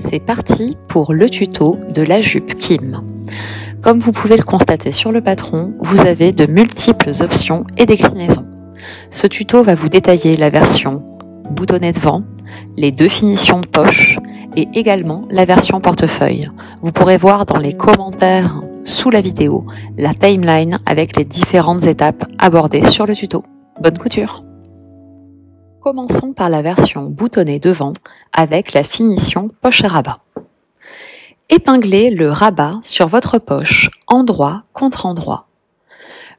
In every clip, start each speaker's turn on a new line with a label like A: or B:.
A: C'est parti pour le tuto de la jupe Kim. Comme vous pouvez le constater sur le patron, vous avez de multiples options et déclinaisons. Ce tuto va vous détailler la version boutonnée devant, les deux finitions de poche et également la version portefeuille. Vous pourrez voir dans les commentaires sous la vidéo la timeline avec les différentes étapes abordées sur le tuto. Bonne couture! Commençons par la version boutonnée devant avec la finition poche et rabat. Épinglez le rabat sur votre poche, endroit contre endroit.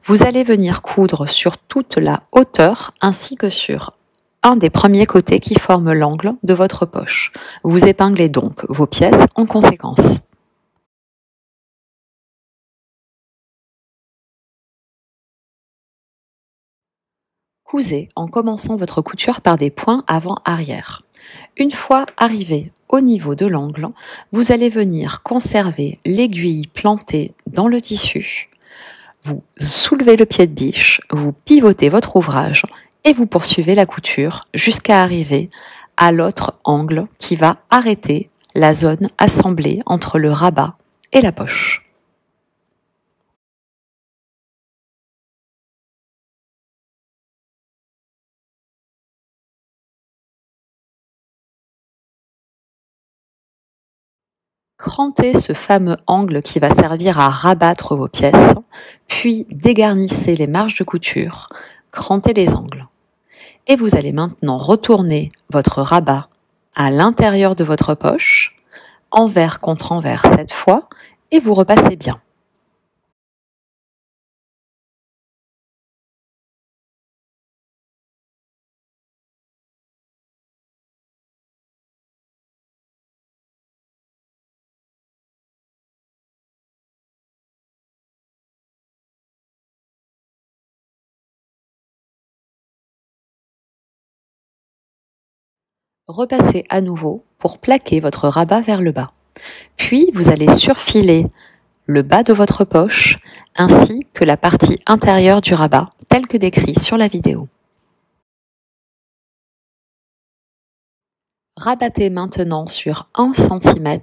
A: Vous allez venir coudre sur toute la hauteur ainsi que sur un des premiers côtés qui forment l'angle de votre poche. Vous épinglez donc vos pièces en conséquence. Cousez en commençant votre couture par des points avant-arrière. Une fois arrivé au niveau de l'angle, vous allez venir conserver l'aiguille plantée dans le tissu. Vous soulevez le pied de biche, vous pivotez votre ouvrage et vous poursuivez la couture jusqu'à arriver à l'autre angle qui va arrêter la zone assemblée entre le rabat et la poche. Crantez ce fameux angle qui va servir à rabattre vos pièces, puis dégarnissez les marges de couture, crantez les angles. Et vous allez maintenant retourner votre rabat à l'intérieur de votre poche, envers contre envers cette fois, et vous repassez bien. Repassez à nouveau pour plaquer votre rabat vers le bas. Puis vous allez surfiler le bas de votre poche ainsi que la partie intérieure du rabat, tel que décrit sur la vidéo. Rabattez maintenant sur 1 cm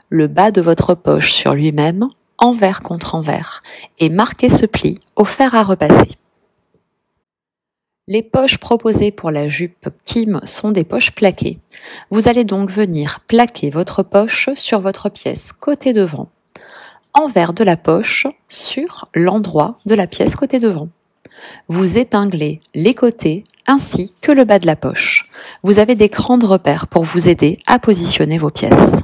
A: le bas de votre poche sur lui-même, envers contre envers, et marquez ce pli au fer à repasser. Les poches proposées pour la jupe Kim sont des poches plaquées. Vous allez donc venir plaquer votre poche sur votre pièce côté devant, envers de la poche sur l'endroit de la pièce côté devant. Vous épinglez les côtés ainsi que le bas de la poche. Vous avez des crans de repère pour vous aider à positionner vos pièces.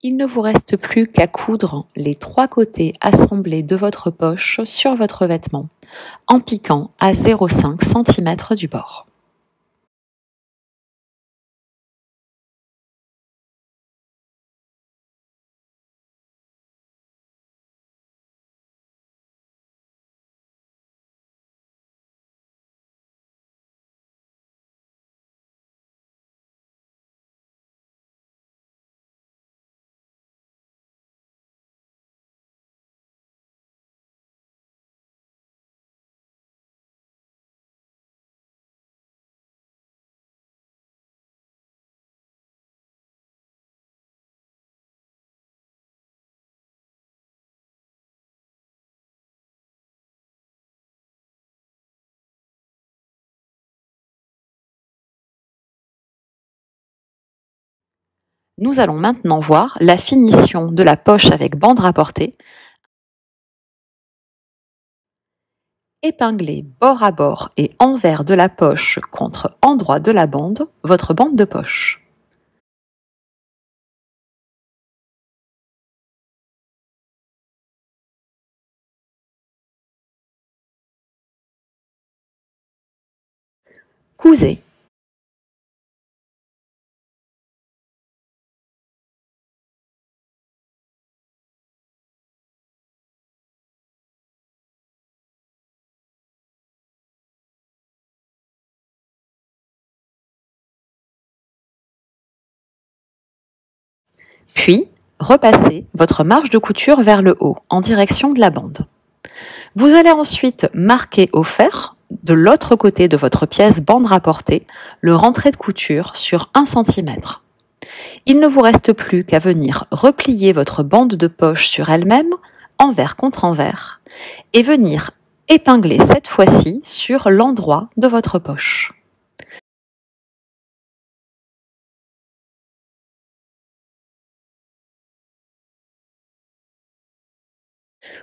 A: Il ne vous reste plus qu'à coudre les 3 côtés assemblés de votre poche sur votre vêtement, en piquant à 0,5 cm du bord. Nous allons maintenant voir la finition de la poche avec bande rapportée. Épinglez bord à bord et envers de la poche contre endroit de la bande, votre bande de poche. Cousez. Puis, repassez votre marge de couture vers le haut, en direction de la bande. Vous allez ensuite marquer au fer, de l'autre côté de votre pièce bande rapportée, le rentré de couture sur 1 cm. Il ne vous reste plus qu'à venir replier votre bande de poche sur elle-même, envers contre envers, et venir épingler cette fois-ci sur l'endroit de votre poche.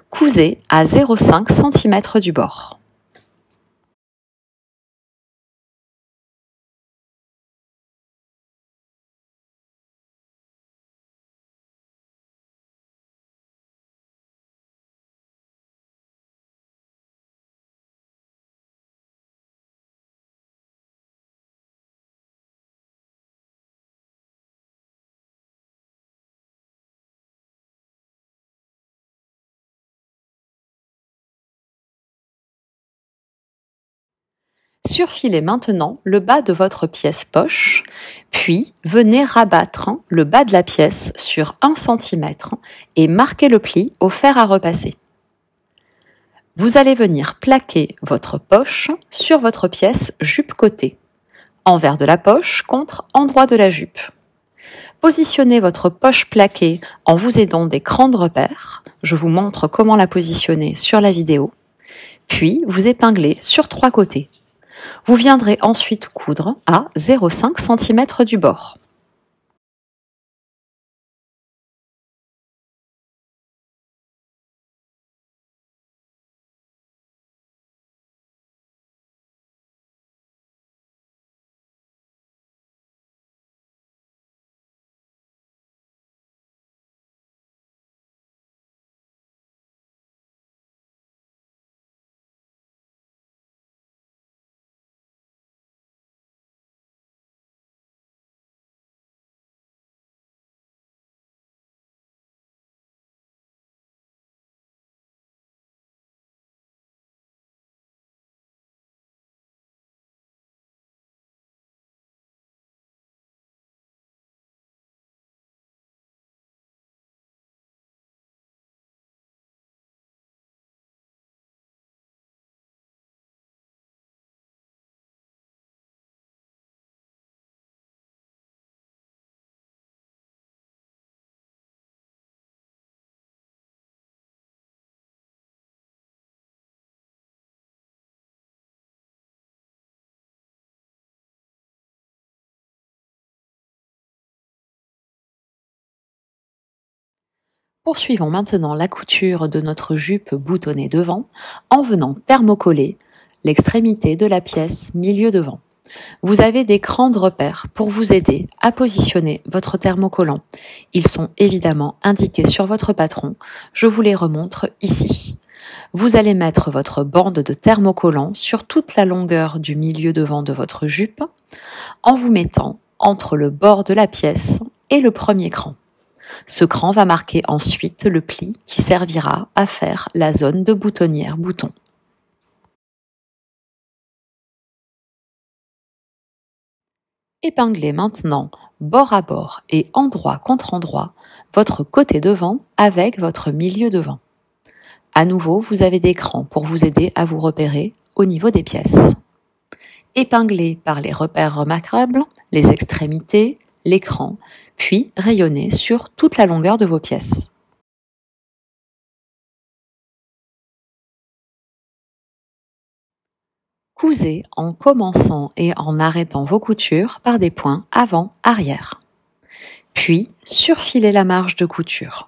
A: Cousez à 0,5 cm du bord. Surfilez maintenant le bas de votre pièce poche, puis venez rabattre le bas de la pièce sur 1 cm et marquez le pli au fer à repasser. Vous allez venir plaquer votre poche sur votre pièce jupe côté, envers de la poche contre endroit de la jupe. Positionnez votre poche plaquée en vous aidant des crans de repère. Je vous montre comment la positionner sur la vidéo. Puis vous épinglez sur 3 côtés. Vous viendrez ensuite coudre à 0,5 cm du bord. Poursuivons maintenant la couture de notre jupe boutonnée devant en venant thermocoller l'extrémité de la pièce milieu devant. Vous avez des crans de repère pour vous aider à positionner votre thermocollant. Ils sont évidemment indiqués sur votre patron. Je vous les remontre ici. Vous allez mettre votre bande de thermocollant sur toute la longueur du milieu devant de votre jupe en vous mettant entre le bord de la pièce et le premier cran. Ce cran va marquer ensuite le pli qui servira à faire la zone de boutonnière bouton. Épinglez maintenant bord à bord et endroit contre endroit votre côté devant avec votre milieu devant. À nouveau, vous avez des crans pour vous aider à vous repérer au niveau des pièces. Épinglez par les repères remarquables les extrémités, l'écran, puis rayonnez sur toute la longueur de vos pièces. Cousez en commençant et en arrêtant vos coutures par des points avant-arrière. Puis, surfilez la marge de couture.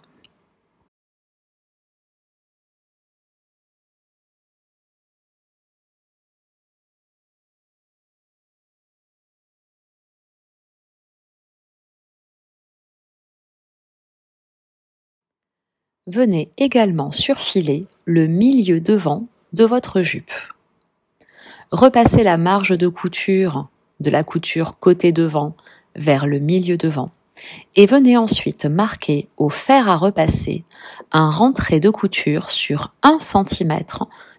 A: Venez également surfiler le milieu devant de votre jupe. Repassez la marge de couture de la couture côté devant vers le milieu devant et venez ensuite marquer au fer à repasser un rentré de couture sur 1 cm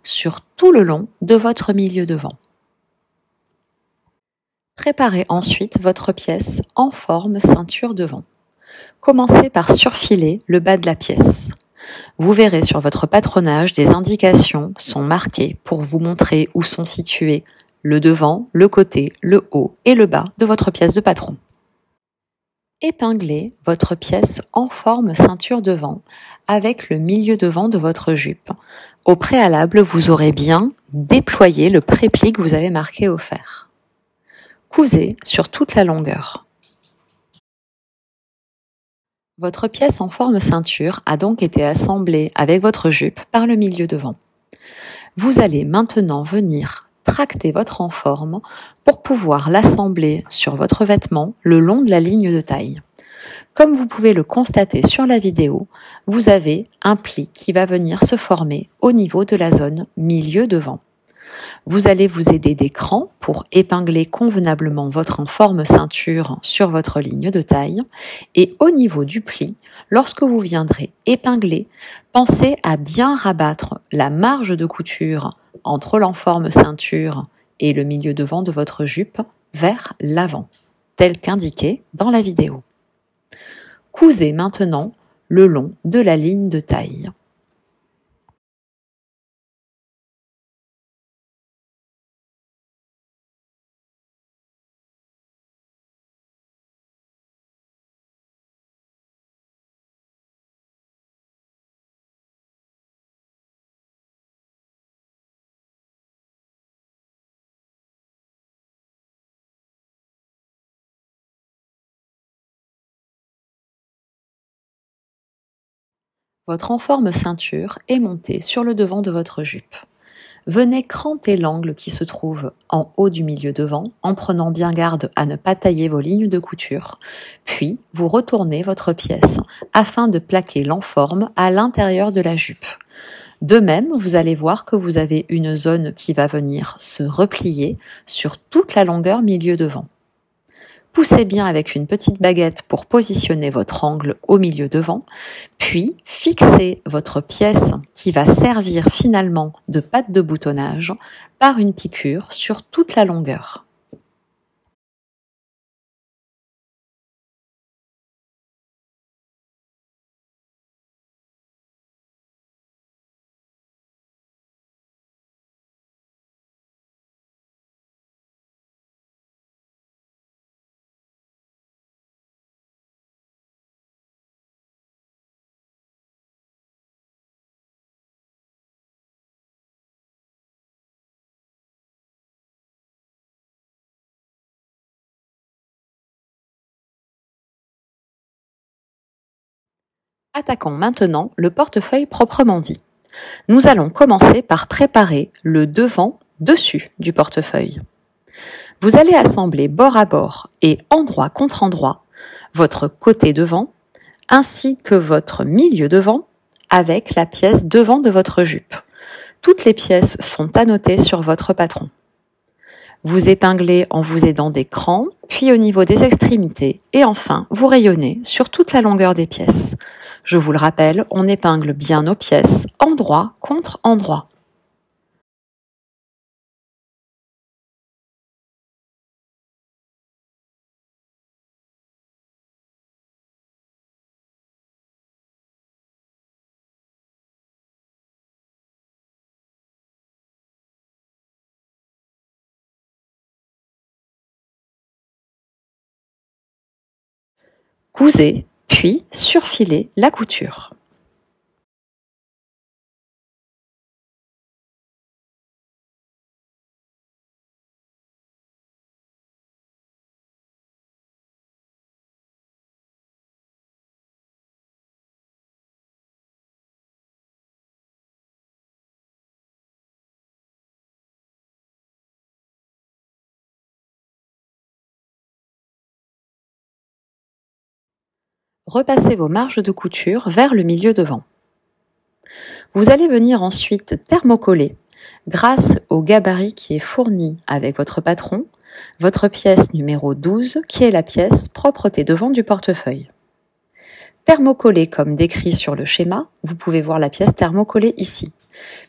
A: sur tout le long de votre milieu devant. Préparez ensuite votre pièce en forme ceinture devant. Commencez par surfiler le bas de la pièce. Vous verrez sur votre patronage des indications sont marquées pour vous montrer où sont situés le devant, le côté, le haut et le bas de votre pièce de patron. Épinglez votre pièce en forme ceinture devant avec le milieu devant de votre jupe. Au préalable, vous aurez bien déployé le prépli que vous avez marqué au fer. Cousez sur toute la longueur. Votre pièce en forme ceinture a donc été assemblée avec votre jupe par le milieu devant. Vous allez maintenant venir tracter votre enforme pour pouvoir l'assembler sur votre vêtement le long de la ligne de taille. Comme vous pouvez le constater sur la vidéo, vous avez un pli qui va venir se former au niveau de la zone milieu devant. Vous allez vous aider des crans pour épingler convenablement votre enforme ceinture sur votre ligne de taille. Et au niveau du pli, lorsque vous viendrez épingler, pensez à bien rabattre la marge de couture entre l'enforme ceinture et le milieu devant de votre jupe vers l'avant, tel qu'indiqué dans la vidéo. Cousez maintenant le long de la ligne de taille. Votre enforme ceinture est montée sur le devant de votre jupe. Venez cranter l'angle qui se trouve en haut du milieu devant en prenant bien garde à ne pas tailler vos lignes de couture. Puis, vous retournez votre pièce afin de plaquer l'enforme à l'intérieur de la jupe. De même, vous allez voir que vous avez une zone qui va venir se replier sur toute la longueur milieu devant. Poussez bien avec une petite baguette pour positionner votre angle au milieu devant, puis fixez votre pièce qui va servir finalement de patte de boutonnage par une piqûre sur toute la longueur. Attaquons maintenant le portefeuille proprement dit. Nous allons commencer par préparer le devant-dessus du portefeuille. Vous allez assembler bord à bord et endroit contre endroit votre côté devant ainsi que votre milieu devant avec la pièce devant de votre jupe. Toutes les pièces sont annotées sur votre patron. Vous épinglez en vous aidant des crans, puis au niveau des extrémités et enfin vous rayonnez sur toute la longueur des pièces. Je vous le rappelle, on épingle bien nos pièces endroit contre endroit. Cousez, puis surfilez la couture. Repassez vos marges de couture vers le milieu devant. Vous allez venir ensuite thermocoller, grâce au gabarit qui est fourni avec votre patron, votre pièce numéro 12 qui est la pièce propreté devant du portefeuille. Thermocoller comme décrit sur le schéma, vous pouvez voir la pièce thermocollée ici.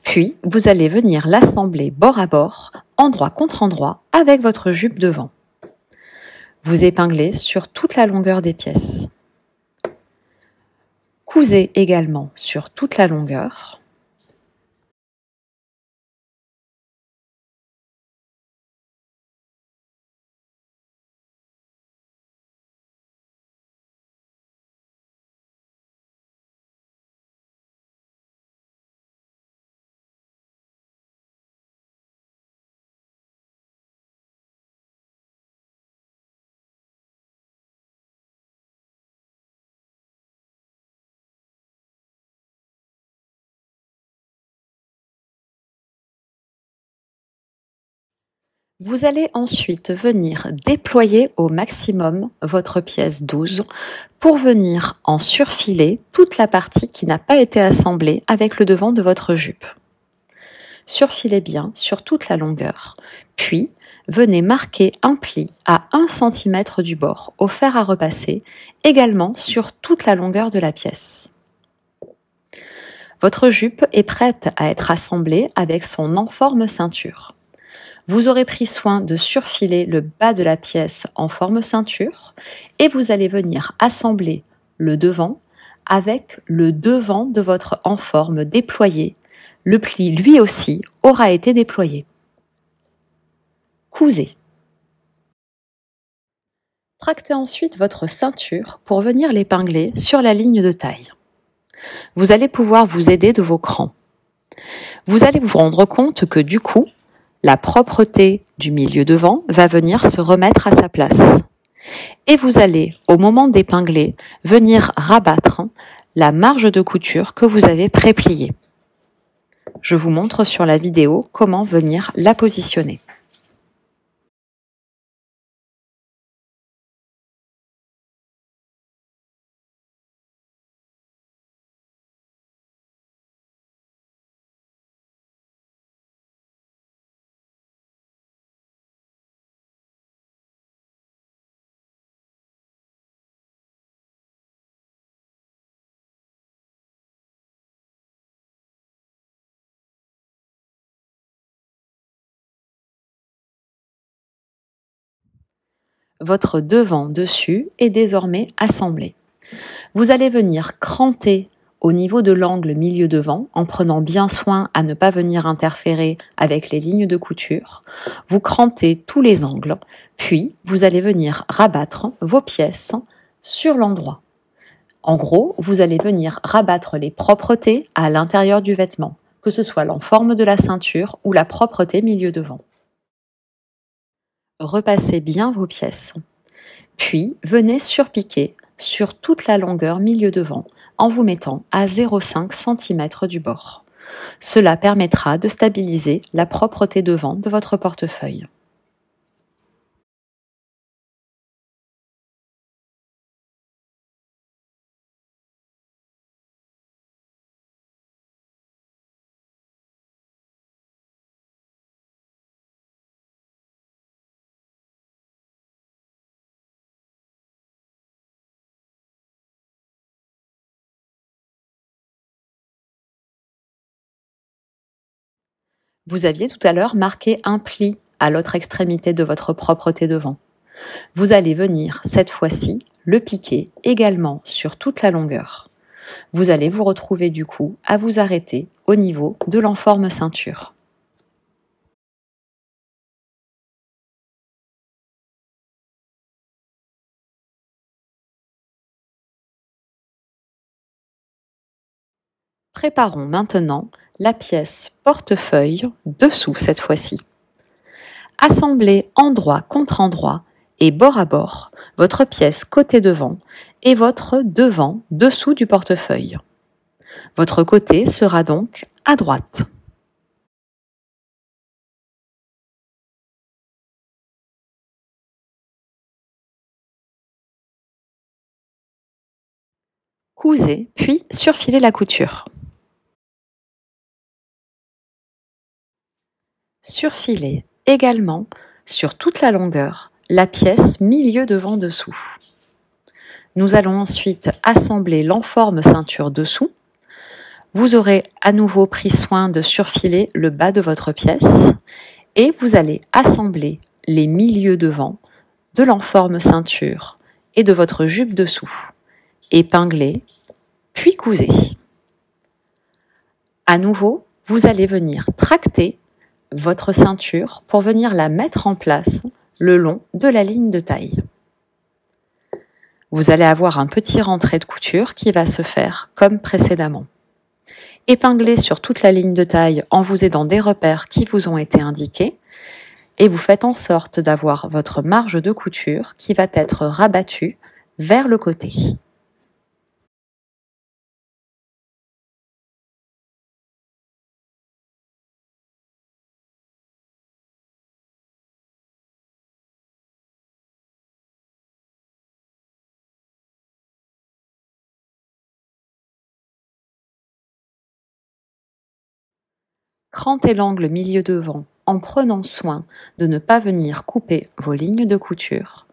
A: Puis, vous allez venir l'assembler bord à bord, endroit contre endroit, avec votre jupe devant. Vous épinglez sur toute la longueur des pièces. Cousez également sur toute la longueur. Vous allez ensuite venir déployer au maximum votre pièce 12 pour venir en surfiler toute la partie qui n'a pas été assemblée avec le devant de votre jupe. Surfilez bien sur toute la longueur, puis venez marquer un pli à 1 cm du bord au fer à repasser, également sur toute la longueur de la pièce. Votre jupe est prête à être assemblée avec son en-forme ceinture. Vous aurez pris soin de surfiler le bas de la pièce en forme ceinture et vous allez venir assembler le devant avec le devant de votre en-forme déployé. Le pli, lui aussi, aura été déployé. Cousez. Tractez ensuite votre ceinture pour venir l'épingler sur la ligne de taille. Vous allez pouvoir vous aider de vos crans. Vous allez vous rendre compte que du coup, la propreté du milieu devant va venir se remettre à sa place. Et vous allez, au moment d'épingler, venir rabattre la marge de couture que vous avez pré-pliée. Je vous montre sur la vidéo comment venir la positionner. Votre devant dessus est désormais assemblé. Vous allez venir cranter au niveau de l'angle milieu devant en prenant bien soin à ne pas venir interférer avec les lignes de couture. Vous crantez tous les angles, puis vous allez venir rabattre vos pièces sur l'endroit. En gros, vous allez venir rabattre les propretés à l'intérieur du vêtement, que ce soit l'en-forme de la ceinture ou la propreté milieu devant. Repassez bien vos pièces. Puis, venez surpiquer sur toute la longueur milieu devant en vous mettant à 0,5 cm du bord. Cela permettra de stabiliser la propreté devant de votre portefeuille. Vous aviez tout à l'heure marqué un pli à l'autre extrémité de votre propreté devant. Vous allez venir, cette fois-ci, le piquer également sur toute la longueur. Vous allez vous retrouver du coup à vous arrêter au niveau de l'en-forme ceinture. Préparons maintenant la pièce portefeuille dessous cette fois-ci. Assemblez endroit contre endroit et bord à bord votre pièce côté devant et votre devant dessous du portefeuille. Votre côté sera donc à droite. Cousez puis surfilez la couture. Surfilez également sur toute la longueur la pièce milieu devant dessous. Nous allons ensuite assembler l'en-forme ceinture dessous. Vous aurez à nouveau pris soin de surfiler le bas de votre pièce et vous allez assembler les milieux devant de l'en-forme ceinture et de votre jupe dessous. Épingler puis cousez. À nouveau, vous allez venir tracter votre ceinture pour venir la mettre en place le long de la ligne de taille. Vous allez avoir un petit rentré de couture qui va se faire comme précédemment. Épinglez sur toute la ligne de taille en vous aidant des repères qui vous ont été indiqués et vous faites en sorte d'avoir votre marge de couture qui va être rabattue vers le côté. Crantez l'angle milieu devant en prenant soin de ne pas venir couper vos lignes de couture.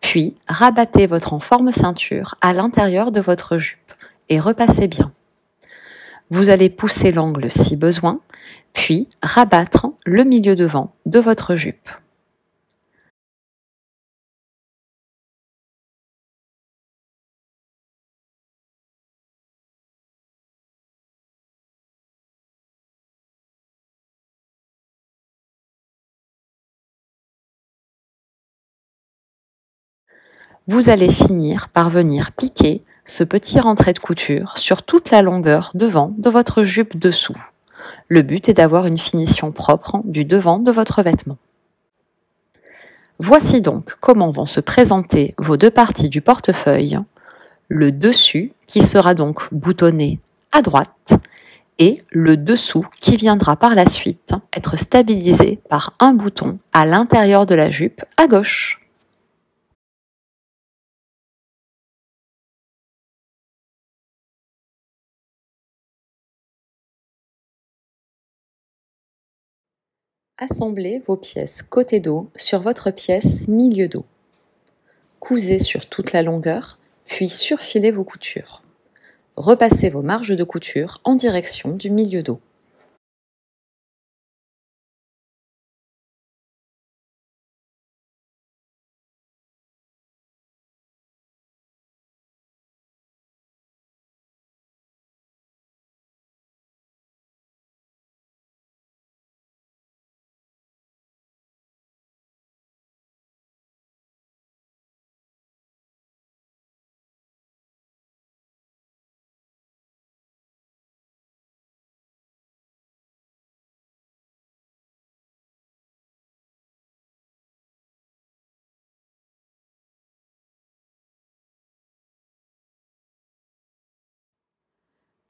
A: Puis, rabattez votre en forme ceinture à l'intérieur de votre jupe et repassez bien. Vous allez pousser l'angle si besoin, puis rabattre le milieu devant de votre jupe. Vous allez finir par venir piquer ce petit rentré de couture sur toute la longueur devant de votre jupe dessous. Le but est d'avoir une finition propre du devant de votre vêtement. Voici donc comment vont se présenter vos deux parties du portefeuille. Le dessus qui sera donc boutonné à droite et le dessous qui viendra par la suite être stabilisé par un bouton à l'intérieur de la jupe à gauche. Assemblez vos pièces côté dos sur votre pièce milieu dos. Cousez sur toute la longueur, puis surfilez vos coutures. Repassez vos marges de couture en direction du milieu dos.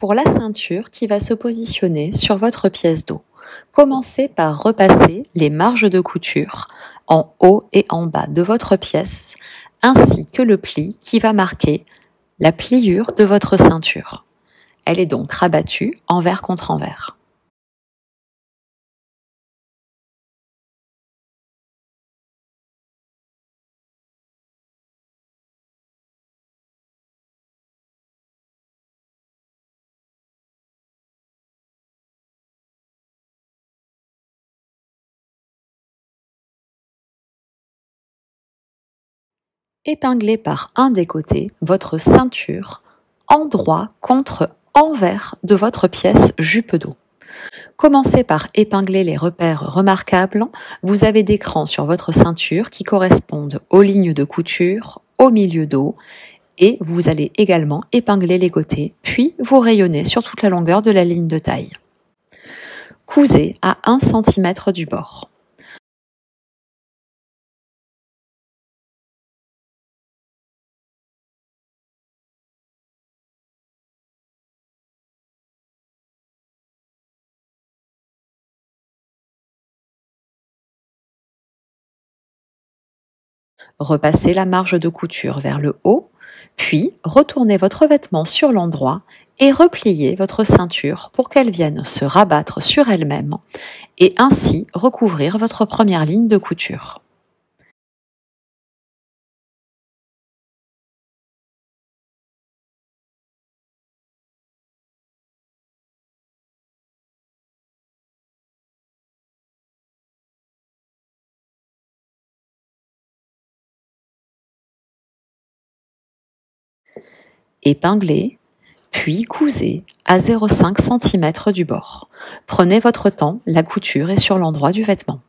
A: Pour la ceinture qui va se positionner sur votre pièce dos, commencez par repasser les marges de couture en haut et en bas de votre pièce, ainsi que le pli qui va marquer la pliure de votre ceinture. Elle est donc rabattue envers contre envers. Épinglez par un des côtés votre ceinture endroit contre envers de votre pièce jupe dos. Commencez par épingler les repères remarquables. Vous avez des crans sur votre ceinture qui correspondent aux lignes de couture, au milieu dos, et vous allez également épingler les côtés, puis vous rayonnez sur toute la longueur de la ligne de taille. Cousez à 1 cm du bord. Repassez la marge de couture vers le haut, puis retournez votre vêtement sur l'endroit et repliez votre ceinture pour qu'elle vienne se rabattre sur elle-même et ainsi recouvrir votre première ligne de couture. Épinglez, puis cousez à 0,5 cm du bord. Prenez votre temps, la couture est sur l'endroit du vêtement.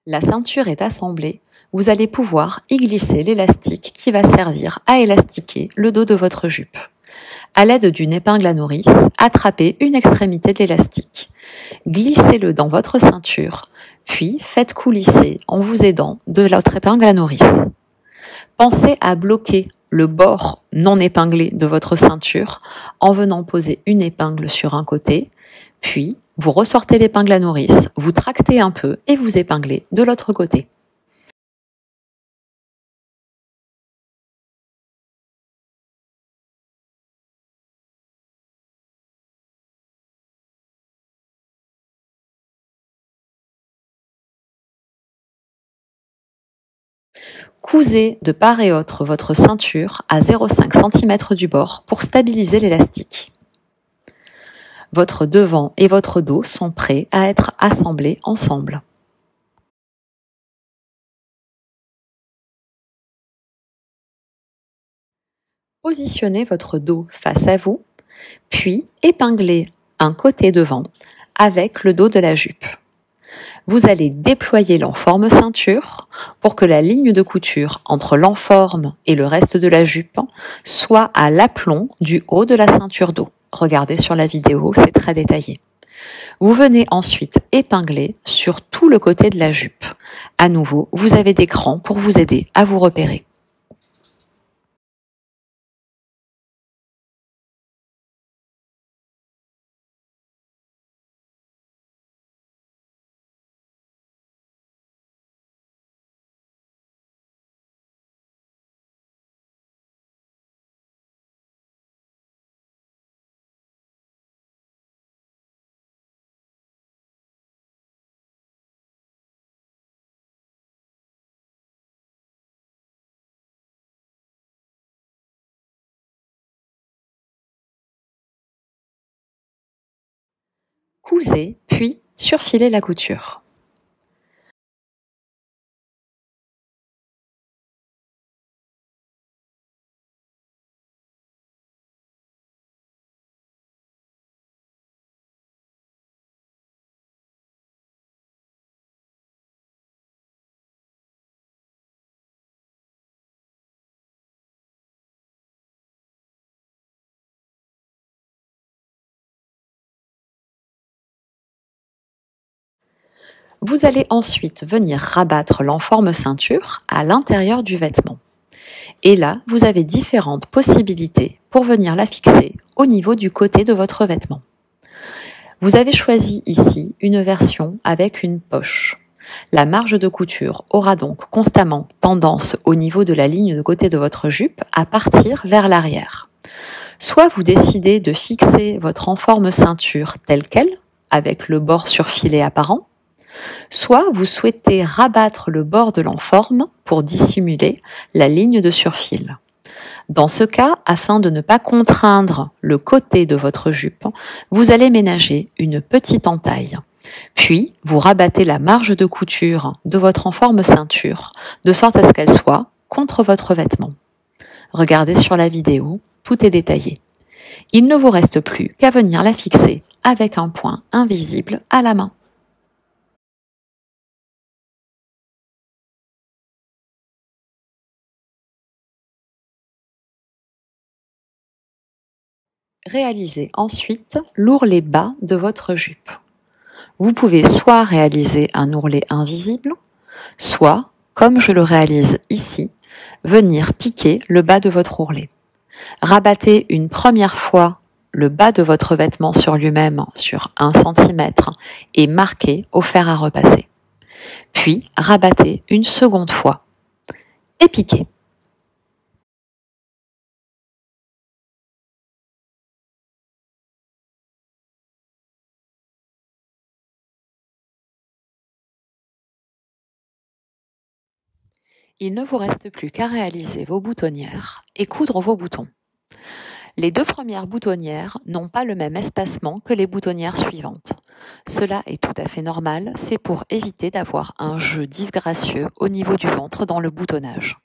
A: La ceinture est assemblée, vous allez pouvoir y glisser l'élastique qui va servir à élastiquer le dos de votre jupe. À l'aide d'une épingle à nourrice, attrapez une extrémité de l'élastique. Glissez-le dans votre ceinture, puis faites coulisser en vous aidant de l'autre épingle à nourrice. Pensez à bloquer le bord non épinglé de votre ceinture en venant poser une épingle sur un côté, puis vous ressortez l'épingle à nourrice, vous tractez un peu et vous épinglez de l'autre côté. Cousez de part et autre votre ceinture à 0,5 cm du bord pour stabiliser l'élastique. Votre devant et votre dos sont prêts à être assemblés ensemble. Positionnez votre dos face à vous, puis épinglez un côté devant avec le dos de la jupe. Vous allez déployer l'enforme ceinture pour que la ligne de couture entre l'enforme et le reste de la jupe soit à l'aplomb du haut de la ceinture dos. Regardez sur la vidéo, c'est très détaillé. Vous venez ensuite épingler sur tout le côté de la jupe. À nouveau, vous avez des crans pour vous aider à vous repérer. Cousez, puis surfilez la couture. Vous allez ensuite venir rabattre l'enforme ceinture à l'intérieur du vêtement. Et là, vous avez différentes possibilités pour venir la fixer au niveau du côté de votre vêtement. Vous avez choisi ici une version avec une poche. La marge de couture aura donc constamment tendance au niveau de la ligne de côté de votre jupe à partir vers l'arrière. Soit vous décidez de fixer votre enforme ceinture telle qu'elle, avec le bord surfilé apparent, soit vous souhaitez rabattre le bord de l'enforme pour dissimuler la ligne de surfil. Dans ce cas, afin de ne pas contraindre le côté de votre jupe, vous allez ménager une petite entaille. Puis, vous rabattez la marge de couture de votre enforme ceinture, de sorte à ce qu'elle soit contre votre vêtement. Regardez sur la vidéo, tout est détaillé. Il ne vous reste plus qu'à venir la fixer avec un point invisible à la main. Réalisez ensuite l'ourlet bas de votre jupe. Vous pouvez soit réaliser un ourlet invisible, soit, comme je le réalise ici, venir piquer le bas de votre ourlet. Rabattez une première fois le bas de votre vêtement sur lui-même sur 1 cm et marquez au fer à repasser. Puis rabattez une seconde fois et piquez. Il ne vous reste plus qu'à réaliser vos boutonnières et coudre vos boutons. Les 2 premières boutonnières n'ont pas le même espacement que les boutonnières suivantes. Cela est tout à fait normal, c'est pour éviter d'avoir un jeu disgracieux au niveau du ventre dans le boutonnage.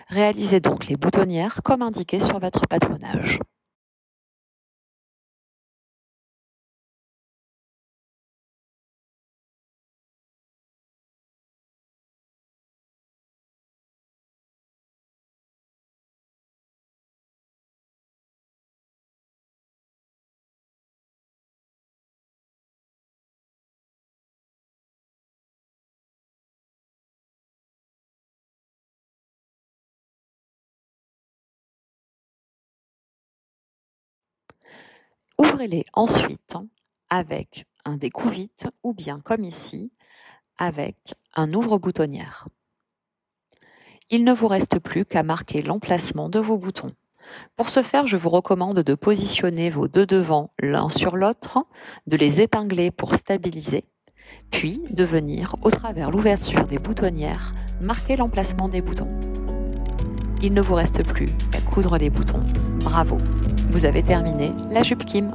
A: Réalisez donc les boutonnières comme indiqué sur votre patronage. Ouvrez-les ensuite avec un découvite ou bien comme ici, avec un ouvre-boutonnière. Il ne vous reste plus qu'à marquer l'emplacement de vos boutons. Pour ce faire, je vous recommande de positionner vos 2 devants l'un sur l'autre, de les épingler pour stabiliser, puis de venir, au travers l'ouverture des boutonnières, marquer l'emplacement des boutons. Il ne vous reste plus qu'à coudre les boutons. Bravo! Vous avez terminé la jupe Kim.